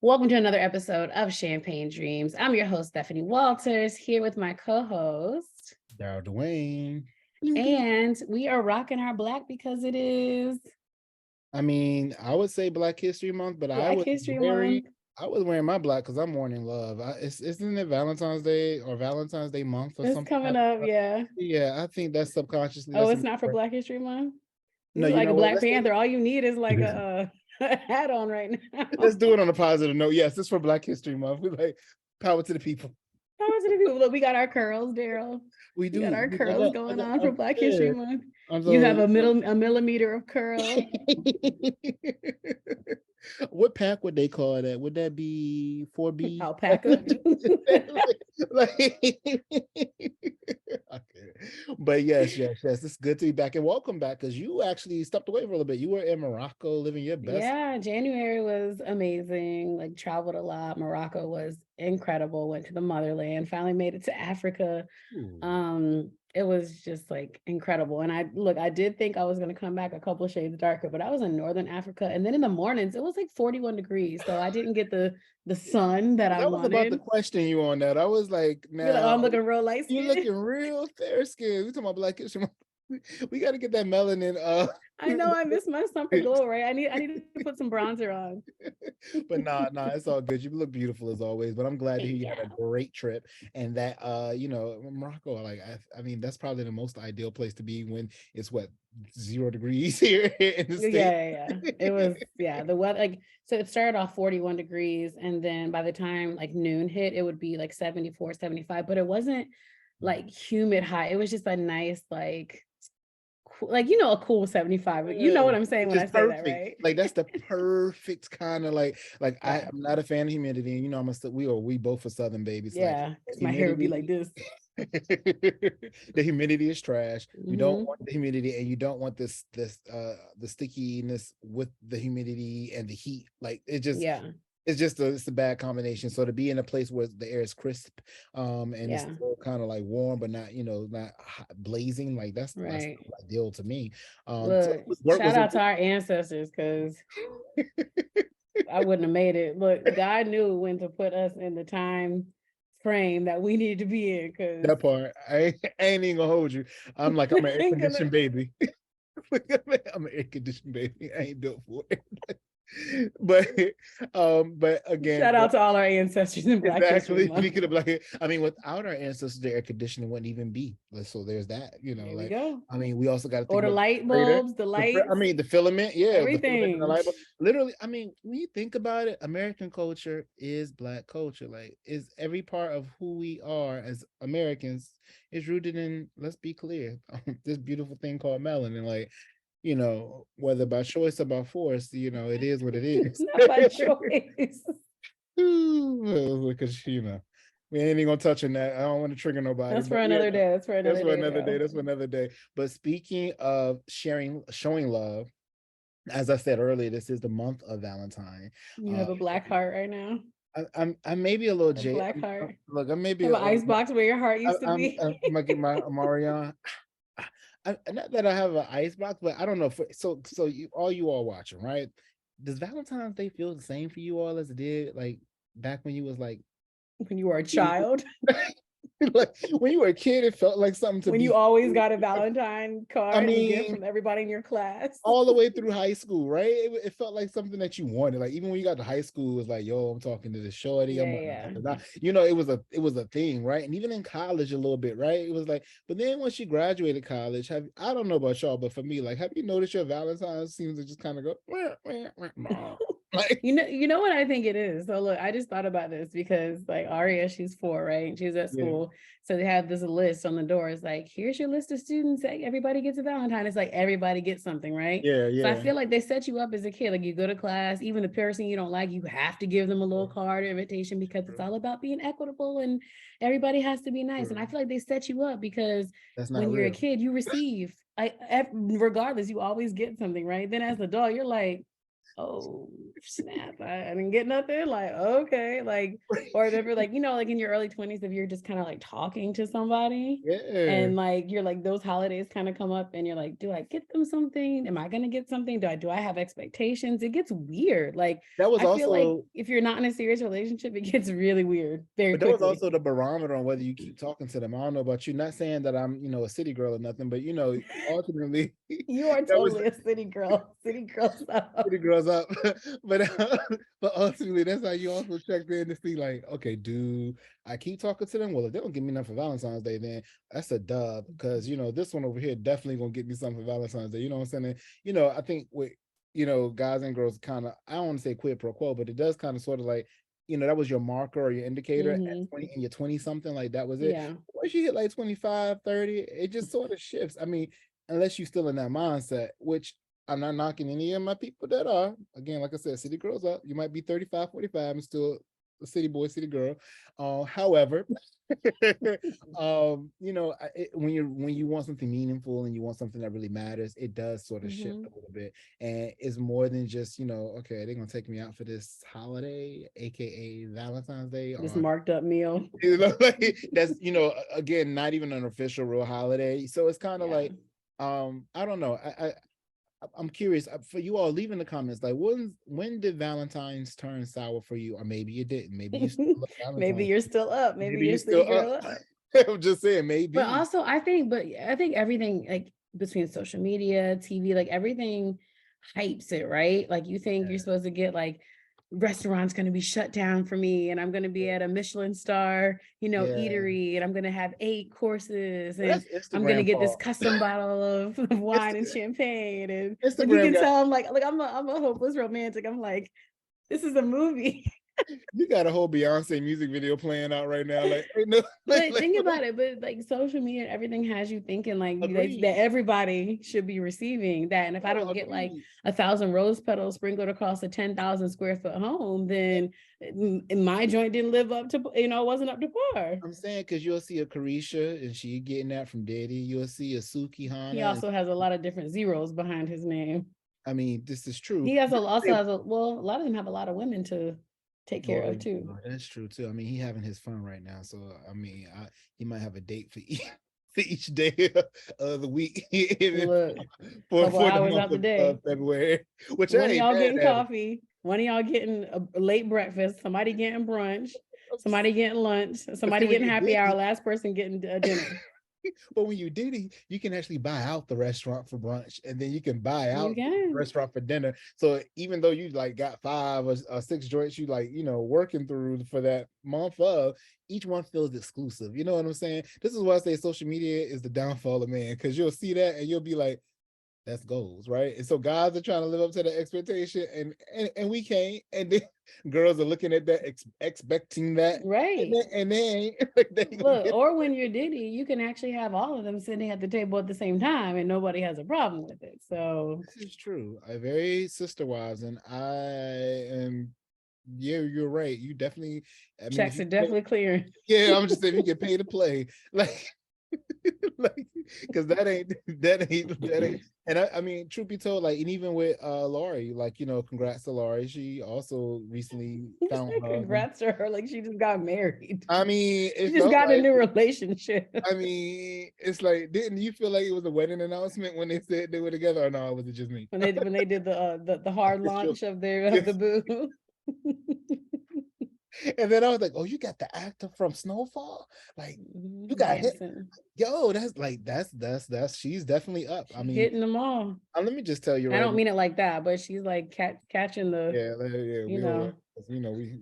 Welcome to another episode of Champagne Dreams. I'm your host, Stephanie Walters, here with my co-host. Daryl Dwayne. And we are rocking our black because it is I would say Black History Month, but Black History Month. I was wearing my black because I'm mourning love. Isn't it Valentine's Day or Valentine's Day month or It's something? coming up, yeah. Yeah, I think that's subconsciously. Oh, That's it's not for Black History Month? no, It's you like a know what? Black Panther. All you need is like a hat on right now. Let's do it on a positive note. Yes, it's for Black History Month. We're like, power to the people. Power to the people. Look, we got our curls, Daryl. We do. We got our curls going on for Black History Month. So, you have a millimeter of curl. What pack would they call that? Would that be 4B? Alpaca. Okay. But yes, it's good to be back and welcome back because you actually stepped away for a little bit. You were in Morocco living your best. Yeah, January was amazing. Like traveled a lot. Morocco was incredible. Went to the motherland. Finally made it to Africa. It was just like incredible. And I did think I was going to come back a couple of shades darker, but I was in northern Africa, and then in the mornings it was like 41 degrees. So I didn't get the sun that I wanted. About to question you on that. I was like, now I'm looking real light skin. You're looking real fair skin. We talking about Black History Month. We got to get that melanin. I know I miss my summer glow, right? I need to put some bronzer on. But nah, it's all good. You look beautiful as always. But I'm glad to hear you had a great trip, and that Morocco. Like I mean, that's probably the most ideal place to be when it's 0 degrees here in the state. Yeah. It was the weather. So it started off 41 degrees, and then by the time like noon hit, it would be like 74, 75. But it wasn't like humid high. It was just a nice a cool 75. You know what I'm saying when I say that, right? Like that's the perfect kind of like I'm not a fan of humidity. And we both are Southern babies. Yeah, like, my hair would be like this. The humidity is trash. You don't want the humidity, and you don't want this the stickiness with the humidity and the heat. Like it just it's a bad combination. So to be in a place where the air is crisp, and it's still kind of like warm, but not not hot, blazing, like that's ideal to me. Look, shout out to our ancestors, because I wouldn't have made it. Look, God knew when to put us in the time frame that we needed to be in. Because that part, I ain't even gonna hold you. I'm an air conditioned baby. I'm an air conditioned baby. I ain't built for it. But again, shout out to all our ancestors in Black History Month. Speaking of Black, I mean, without our ancestors, the air conditioning wouldn't even be. So there's that. There we go. I mean, we also got to think the light bulbs, the lights. The filament, everything. The light bulb. Literally, I mean, when you think about it, American culture is Black culture. Like, is every part of who we are as Americans is rooted in. Let's be clear, this beautiful thing called melanin. Like, whether by choice or by force, it is what it is. It's not by choice. Because we ain't even gonna touch on that. I don't want to trigger nobody. That's for another day. That's for another day. But speaking of showing love, as I said earlier, this is the month of Valentine. You have a black heart right now. I may be a little jaded. Black heart. Look, I may be an ice box where your heart used to be. I'm gonna get my Marion. Not that I have an ice box, but I don't know. So you all watching, right? Does Valentine's Day feel the same for you all as it did like back when you was like when you were a child? Like when you were a kid, it felt like something when you always got a Valentine card from everybody in your class all the way through high school, right? It felt like something that you wanted. Like even when you got to high school, it was like, yo, I'm talking to this shorty. It was a thing, right? And even in college a little bit, right? It was like, but then once you graduated college, I don't know about y'all, but for me, like, have you noticed your Valentine's seems to just kind of go like, you know what I think it is? So look, I just thought about this because like Aria, she's 4, right? And she's at school. So they have this list on the door. It's like, here's your list of students. Everybody gets a Valentine. It's like everybody gets something, right? Yeah. So I feel like they set you up as a kid. Like you go to class, even the person you don't like, you have to give them a little card or invitation because it's all about being equitable and everybody has to be nice. And I feel like they set you up because when you're a kid, you receive. Regardless, you always get something, right? Then as an adult, you're like, oh, snap, I didn't get nothing. Like, okay, like, or if ever, like, like in your early 20s, if you're just kind of like talking to somebody Yeah. and like you're like those holidays kind of come up and you're like, do I get them something? Am I gonna get something? Do I have expectations? It gets weird. Like, That was I feel like also if you're not in a serious relationship, it gets really weird very But that was quickly. also the barometer on whether you keep talking to them. I don't know about you, not saying that I'm, a city girl or nothing, but ultimately You are that was totally a city girl. City girl stuff. city girls up. but but ultimately that's how you also check in to see like, okay, do I keep talking to them? Well, if they don't give me enough for Valentine's Day, then that's a dub. Because this one over here definitely gonna get me something for Valentine's Day. You know what I'm saying? I think with guys and girls kind of, I don't want to say quid pro quo, but it does kind of sort of like, that was your marker or your indicator at 20 and you're 20 something, like that was it. Yeah. Once you hit like 25, 30, it just sort of shifts. I mean, unless you're still in that mindset, which I'm not knocking any of my people that are, again, like I said, city girls up. You might be 35, 45 and still a city boy, city girl. However, when you want something meaningful and you want something that really matters, it does sort of shift a little bit, and it's more than just okay, they're gonna take me out for this holiday, aka Valentine's Day, This or marked up meal. like, that's again, not even an official real holiday, so it's kind of like I don't know. I'm curious for you all. Leave in the comments like when did Valentine's turn sour for you, or maybe it didn't. Maybe you still love Maybe Valentine's. you're still up. Maybe Maybe you're you're city still up. girl. I'm just saying, But maybe. also, I think everything like between social media, TV, like everything hypes it, right? Like you think you're supposed to get like restaurant's going to be shut down for me and I'm going to be at a Michelin star, Yeah, eatery and I'm going to have 8 courses well, and that's I'm going to Instagram get this fault. custom bottle of wine and Insta- champagne. And like you Instagram can got tell I'm like I'm a hopeless romantic. I'm like, this is a movie. you got a whole Beyonce music video playing out right now. Like, ain't no, But think about it, but like social media, everything has you thinking like that agreed. everybody should be receiving that. And if I No, don't get like agreed. 1,000 rose petals sprinkled across a 10,000 square foot home, then my joint didn't live up to, wasn't up to par. I'm saying because you'll see a Carisha and she getting that from Daddy. You'll see a Suki He Hana. also has a lot of different zeros behind his name. I mean, this is true. He also has well, a lot of them have a lot of women to take care of too. That's true too. I mean, he having his fun right now, so I mean, he might have a date for each day of the week Look, couple for the hours month out the of day. February, which I One of ain't y'all mad getting at him. coffee, one of y'all getting a late breakfast, somebody getting brunch, somebody getting lunch, But see, somebody when getting you happy did hour, it, last person getting a dinner. but when you did it, you can actually buy out the restaurant for brunch, and then you can buy You out the can. restaurant for dinner. So even though you like got 5 or 6 joints, you like working through for that month of, each one feels exclusive. You know what I'm saying? This is why I say social media is the downfall of man, because you'll see that and you'll be like, that's goals, right? And so guys are trying to live up to the expectation, and we can't. And then girls are looking at that, expecting that, Right. and they ain't gonna Look, get. or when you're Diddy, you can actually have all of them sitting at the table at the same time and nobody has a problem with it. So This is true. I very sister wives, and I am. Yeah, you're right. You definitely. I mean, if checks you, are definitely clear. yeah, I'm just saying, if you get paid to play, like, like, because that ain't. And I mean, truth be told, like, and even with Laurie, like, congrats to Laurie. She also recently You found said her husband. congrats to her like she just got married. I mean, She it just felt got a like. new relationship. I mean, it's like, didn't you feel like it was a wedding announcement when they said they were together, or no? Was it just me? When they did the hard Official. launch of their of Yes. the boo. And then I was like, "Oh, you got the actor from Snowfall? Like, you got hit? Dancing. Yo, that's like that's she's definitely up. I She mean, hitting them all. let me just tell you I right don't now. mean it like that, but she's like catching the, Yeah, yeah, you we are. know.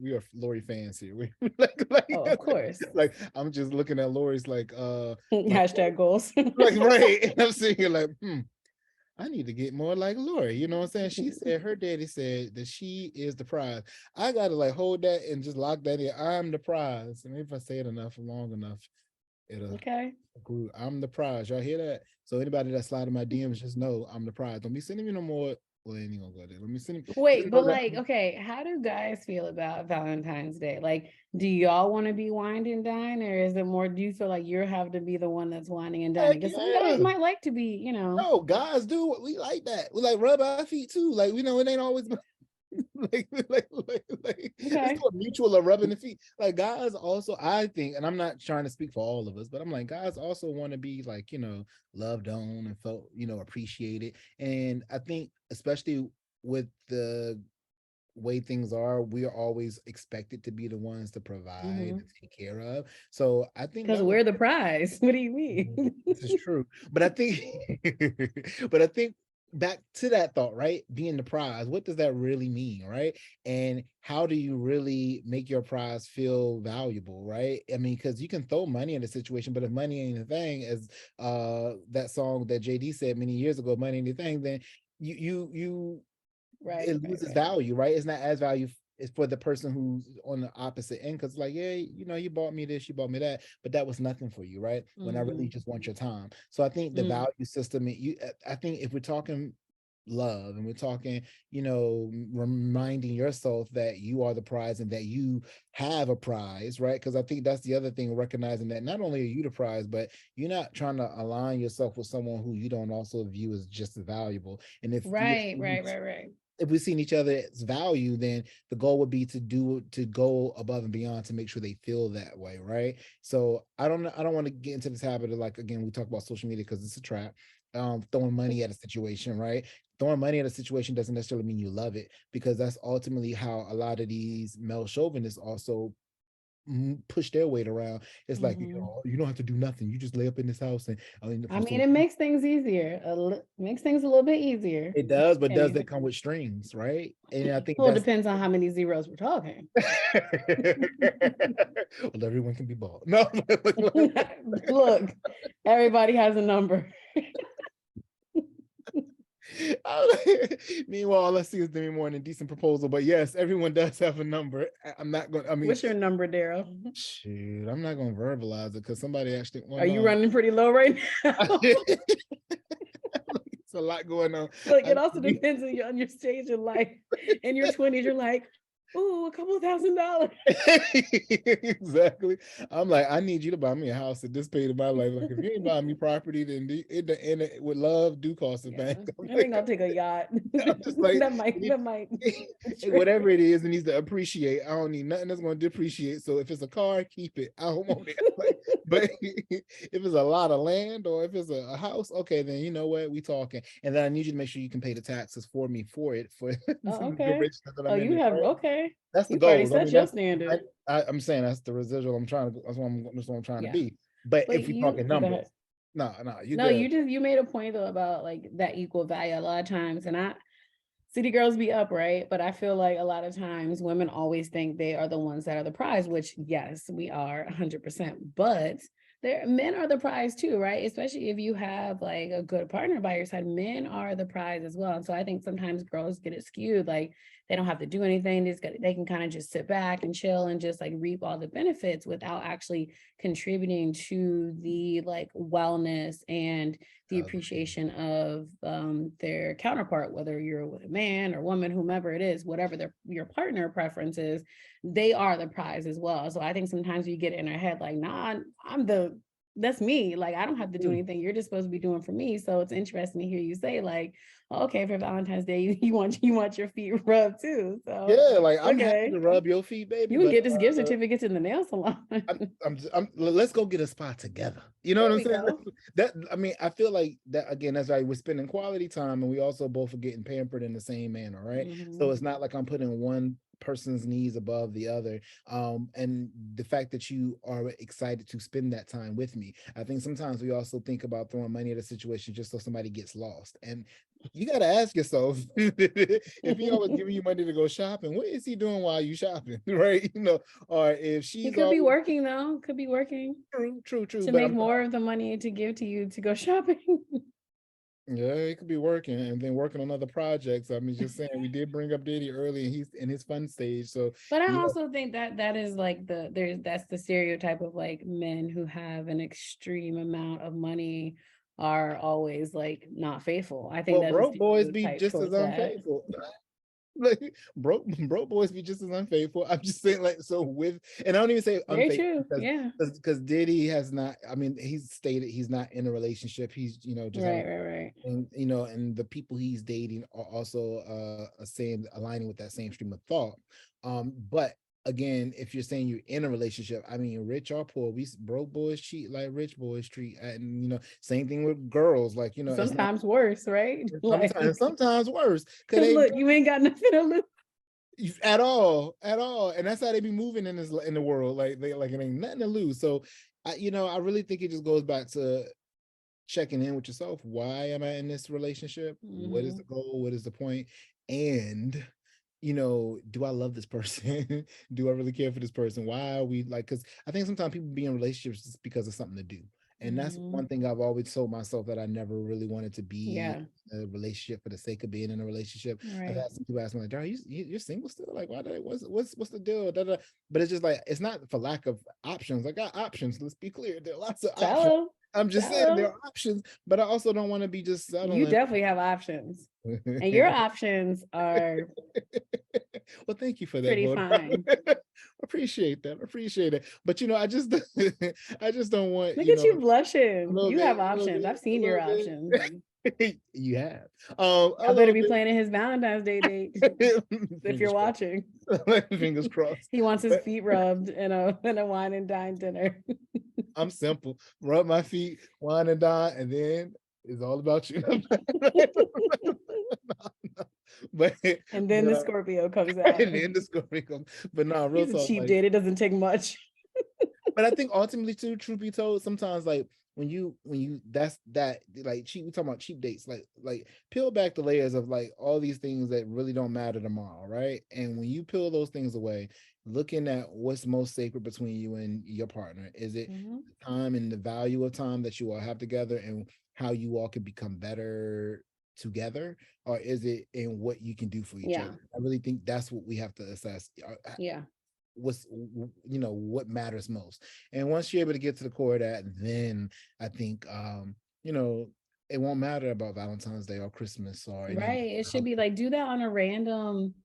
We are Lori fans here. We Oh, of course. like I'm just looking at Lori's like Hashtag goals. like right, and I'm sitting here like, I need to get more like Lori. You know what I'm saying? She said her daddy said that she is the prize. I gotta like hold that and just lock that in. I'm the prize. And if I say it enough, long enough, it'll Okay. glue. I'm the prize. Y'all hear that? So anybody that slide in my DMs, just know I'm the prize. Don't be sending me no more. Well, ain't gonna go there. Let me send him. Just Wait, know but that. like, okay, how do guys feel about Valentine's Day? Like, do y'all want to be wined and dine, or is it more, do you feel like you have to be the one that's whining and dining? Heck Because some guys yeah. might like to be. No, guys do. We like that. We like rub our feet too. Like, it ain't always Let's Okay. do a mutual of rubbing the feet. Like guys also, I think, and I'm not trying to speak for all of us, but I'm like, guys also want to be like, loved on and felt, appreciated. And I think especially with the way things are, we are always expected to be the ones to provide and take care of. So I think Because that would we're the prize. What do you mean? this is true. But I think but I think back to that thought, right? Being the prize, what does that really mean, right? And how do you really make your prize feel valuable, right? I mean, because you can throw money in a situation, but if money ain't a thing, as that song that JD said many years ago, money ain't a thing, then you Right, it right, loses right. value, right? It's not as value it's for the person who's on the opposite end, because like, yeah, you bought me this, you bought me that, but that was nothing for you, right? When I really Mhm. just want your time. So I think the Mm. value system, I think if we're talking love and we're talking, reminding yourself that you are the prize and that you have a prize, right? Because I think that's the other thing, recognizing that not only are you the prize, but you're not trying to align yourself with someone who you don't also view as just as valuable. And Right, right, right, right. if we've seen each other's value, then the goal would be to go above and beyond to make sure they feel that way, right? So I don't want to get into this habit of, like, again, we talk about social media because it's a trap. Throwing money at a situation, right? Throwing money at a situation doesn't necessarily mean you love it, because that's ultimately how a lot of these male chauvinists also push their weight around. It's like, Mhm. you don't have to do nothing. You just lay up in this house and I mean, I for mean, some it makes things easier. Makes things a little bit easier. it does, but Can does you? that come with strings, right? And I think Well, it that's depends on how many zeros we're talking. well, everyone can be bald. No, Look, everybody has a number. meanwhile, let's see is Demi Moore in a decent proposal. But yes, everyone does have a number. I'm not going. I mean, What's your number, Daryl? shoot, I'm not going to verbalize it because somebody actually. Well, Are you no, running pretty low right now? it's a lot going on. Like, I, it also depends on your stage of life. In your 20s, you're like, ooh, a couple of $1,000. exactly. I'm like, I need you to buy me a house at this stage of my life. Like, if you ain't buying me property, then it with love do cost a Yeah, bank. I'm I think like, I'll take a yacht. I'm just like, That might whatever it is, it needs to appreciate. I don't need nothing that's going to depreciate. So if it's a car, keep it. I don't want it. Like, but if it's a lot of land or if it's a house, okay, then you know what, we talking. And then I need you to make sure you can pay the taxes for me for it for Oh, the okay. duration that Oh, I'm in you it. have Right? okay. That's the You've already goal. I set mean, your standard. I'm saying that's the residual. That's what I'm trying to Yeah. be. But But if we're talking go numbers, ahead. no, you No, good. you made a point though about like that equal value a lot of times. And city girls be up, right? But I feel like a lot of times women always think they are the ones that are the prize, which yes, we are 100%. But men are the prize too, right? Especially if you have like a good partner by your side, men are the prize as well. And so I think sometimes girls get it skewed, like they don't have to do anything. They can kind of just sit back and chill and just like reap all the benefits without actually contributing to the like wellness and the appreciation of their counterpart, whether you're with a man or woman, whomever it is, whatever your partner preference is, they are the prize as well. So I think sometimes we get in our head like, nah, that's me. Like, I don't have to do anything. You're just supposed to be doing for me. So it's interesting to hear you say like, okay, for Valentine's Day, you want your feet rubbed too. So Yeah, like I'm happy okay, to rub your feet, baby, you can but get this gift certificate to the nail salon. let's go get a spot together. You know There what I'm we saying? go. That I mean, I feel like that again. That's right. We're spending quality time, and we also both are getting pampered in the same manner, right? So Mhm. it's not like I'm putting one person's needs above the other. And the fact that you are excited to spend that time with me, I think sometimes we also think about throwing money at a situation just so somebody gets lost, and you got to ask yourself if he always giving you money to go shopping, what is he doing while you shopping, right? Or if He she's could be always working though. Could be working true, to but make I'm more of the money to give to you to go shopping. yeah, he could be working and then working on other projects. I mean, just saying, we did bring up Diddy early, and he's in his fun stage, so But I he also think that that is like that's the stereotype of like men who have an extreme amount of money are always like not faithful. I think well, there's a broke boys be stereotype just as towards that. unfaithful. Like broke boys be just as unfaithful. I'm just saying, like, so with, and I don't even say Very unfaithful true. Yeah. because Diddy has not. I mean, he's stated he's not in a relationship. He's just having, Right. and and the people he's dating are also same aligning with that same stream of thought. But again, if you're saying you're in a relationship, I mean, rich or poor, we broke boys cheat like rich boys treat, and same thing with girls. Like, it's not Sometimes worse, right? Like, sometimes worse because because they look, you ain't got nothing to lose. at all, and that's how they be moving in the world. Like, they like, it ain't nothing to lose. So I really think it just goes back to checking in with yourself. Why am I in this relationship? What is the goal? What is the point? And do I love this person? Do I really care for this person? Why are we like, because I think sometimes people be in relationships just because of something to do. And that's one thing I've always told myself, that I never really wanted to be in a relationship for the sake of being in a relationship. I've had some people ask me, like, "Are you're single still? Like, what's the deal?" Da, da. But it's just like, it's not for lack of options. I got options. Let's be clear. There are lots of options. I'm just saying there are options, but I also don't want to be just settling. You definitely have options. And your options are well, thank you for that. Pretty fine. Appreciate that. But I just I just don't want. Look at you blushing. You bit, have options. I've seen your options. You have. I better be planning his Valentine's Day date if you're watching. Fingers crossed. He wants his feet rubbed in a wine and dine dinner. I'm simple. Rub my feet, wine and dine, and then it's all about you. But and then the Scorpio comes out. And then the Scorpio comes. But no, real He's a talk, cheap date. It doesn't take much. But I think ultimately, too, truth be told, sometimes, like, when you that's that, like, cheap, we talking about cheap dates, like peel back the layers of, like, all these things that really don't matter tomorrow, right? And when you peel those things away, looking at what's most sacred between you and your partner, is it the time and the value of time that you all have together, and how you all can become better together, or is it in what you can do for each other? I really think that's what we have to assess. What's what matters most. And once you're able to get to the core of that, then I think it won't matter about Valentine's Day or Christmas or it should be like, do that on a random,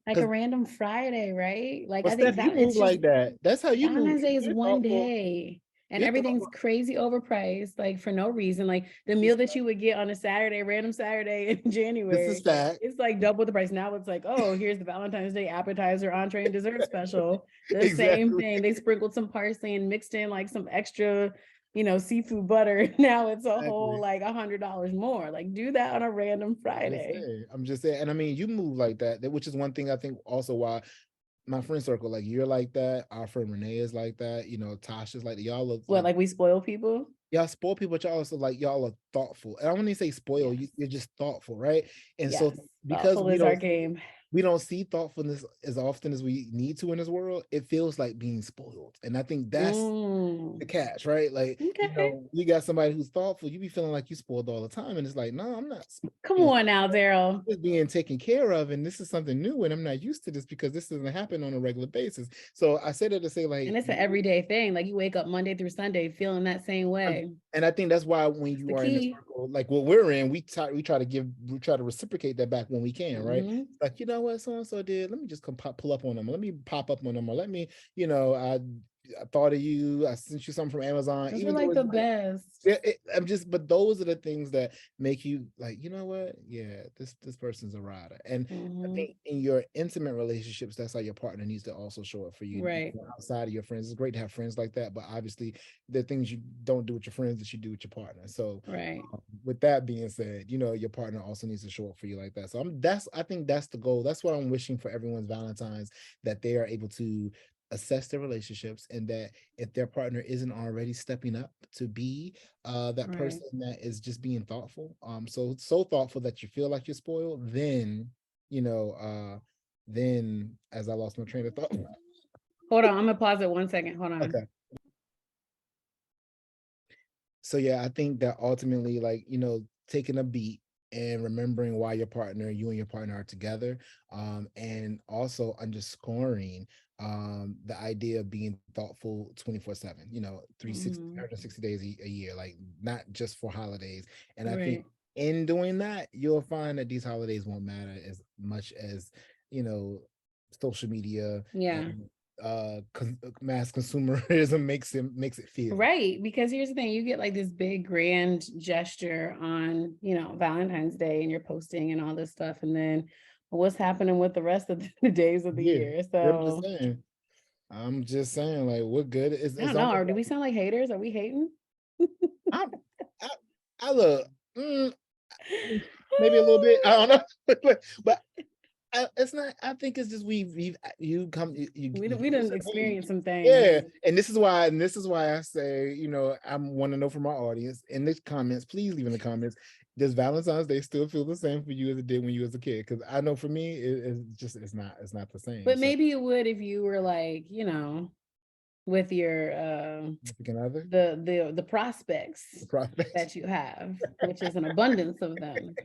like a random Friday, right? Like, I think that move like that. That's how you move. Valentine's Day is one day. And everything's crazy overpriced, like, for no reason. Like, the meal that you would get on a Saturday, random Saturday in January, this is fact. It's like double the price. Now it's like, oh, here's the Valentine's Day appetizer, entree, and dessert special. The same thing. They sprinkled some parsley and mixed in like some extra, seafood butter. Now it's a whole like $100 more. Like, do that on a random Friday. I'm just saying. And I mean, you move like that, which is one thing I think also why my friend circle, like, you're like that. Our friend Renee is like that. Tasha's like that. Y'all look like we spoil people. Y'all spoil people, but y'all also, like, y'all are thoughtful. And I wouldn't say spoil. You're just thoughtful, right? And so because thoughtful is our game. We don't see thoughtfulness as often as we need to in this world. It feels like being spoiled, and I think that's the catch, right? Like, you got somebody who's thoughtful, you be feeling like you spoiled all the time, and it's like, no, I'm not. Come on now, Daryl. Just being taken care of, and this is something new, and I'm not used to this because this doesn't happen on a regular basis. So I said it to say, like, and it's an everyday thing. Like, you wake up Monday through Sunday feeling that same way. And I think that's why when you are in this circle, like what we're in, we try to reciprocate that back when we can, right? Like, you know what so and so did, let me just pull up on them, let me pop up on them, or let me, I thought of you, I sent you something from Amazon. Those are like the best. But those are the things that make you like, you know what? Yeah, this person's a rider. And I think in your intimate relationships, that's how your partner needs to also show up for you. Right. Outside of your friends, it's great to have friends like that, but obviously there are things you don't do with your friends that you do with your partner. So with that being said, your partner also needs to show up for you like that. So I think that's the goal. That's what I'm wishing for everyone's Valentine's, that they are able to assess their relationships, and that if their partner isn't already stepping up to be that person that is just being thoughtful, so thoughtful that you feel like you're spoiled, then then, as I lost my train of thought. Hold on, I'm gonna pause it 1 second. Hold on. Okay. So yeah, I think that ultimately, like, taking a beat and remembering why you and your partner are together, and also underscoring the idea of being thoughtful 24/7, 360 days a year, like, not just for holidays. And I think in doing that, you'll find that these holidays won't matter as much as, you know, social media Yeah. and mass consumerism makes it feel. Right, because here's the thing, you get like this big grand gesture on, Valentine's Day and you're posting and all this stuff, and then what's happening with the rest of the days of the Yeah. year? I'm just So, saying. I'm just saying, like, what good? I It's don't know, almost or do we sound like haters? Are we hating? I I I look, maybe a little bit. I don't know. But it's not. I think it's just we've you come you We come a didn't certain way. experience some Yeah, things. and this is why I say, I want to know from our audience in the comments. Please leave in the comments. Does Valentine's Day still feel the same for you as it did when you was a kid? Because I know for me, it's not the same. But So, maybe it would if you were like, with your significant other, the prospects the prospect. that you have, which is an abundance of them.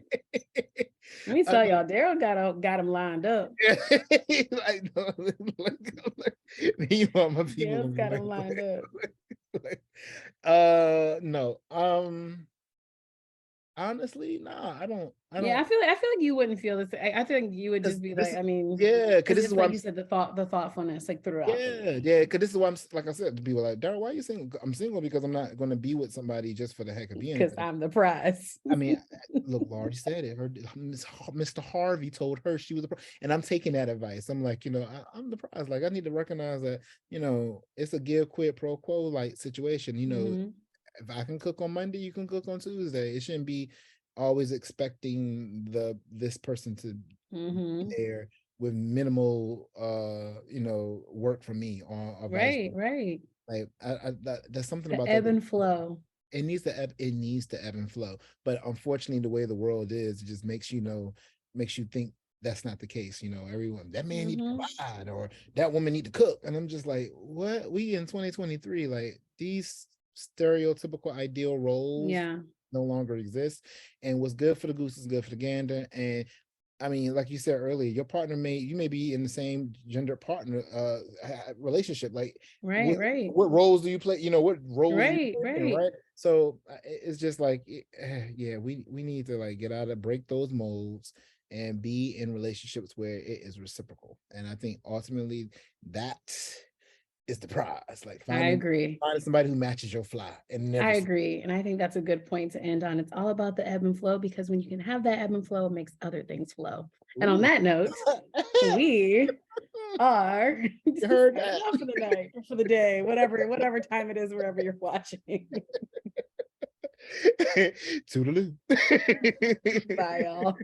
Let me I tell mean, y'all, Daryl got them lined up. like, no, you want my people Daryl's gonna be got them lined up. like, no, honestly, nah, I Yeah, don't, I feel like you wouldn't feel this. I think you would because just be this like, is, I mean, yeah, because it's this is just why like I'm, you said, the thoughtfulness like throughout the yeah, week. yeah, because this is why like I said, people are like, Darryl, why are you single? I'm single because I'm not going to be with somebody just for the heck of being Because with them. I'm the prize. I mean, look, Laurie said it. Mr. Harvey told her she was the prize, and I'm taking that advice. I'm like, I'm the prize. Like, I need to recognize that, it's a give, quid, pro quo like situation. Hmm. If I can cook on Monday, you can cook on Tuesday. It shouldn't be always expecting this person to be Hmm. there with minimal, work for me or vice Right, versa. right. Like, that's something The about that. ebb and flow. It needs to ebb and flow. But unfortunately, the way the world is, it just makes you think that's not the case. Everyone, that man need to Hmm. provide or that woman need to cook. And I'm just like, what? We in 2023, like these stereotypical ideal roles Yeah. no longer exist. And what's good for the goose is good for the gander. And I mean, like you said earlier, you may be in the same gender partner relationship. Like, Right, right. what roles do you play? What roles you Right, play, right. right? So it's just like, yeah, we need to like get out of break those molds and be in relationships where it is reciprocal. And I think ultimately that is the prize. Like I agree. finding somebody who matches your fly and never. I agree. And I think that's a good point to end on. It's all about the ebb and flow because when you can have that ebb and flow, it makes other things flow. And on Ooh. that note, we are You heard signing that? off for the night or for the day, whatever time it is, wherever you're watching. Toodaloo. Bye, y'all.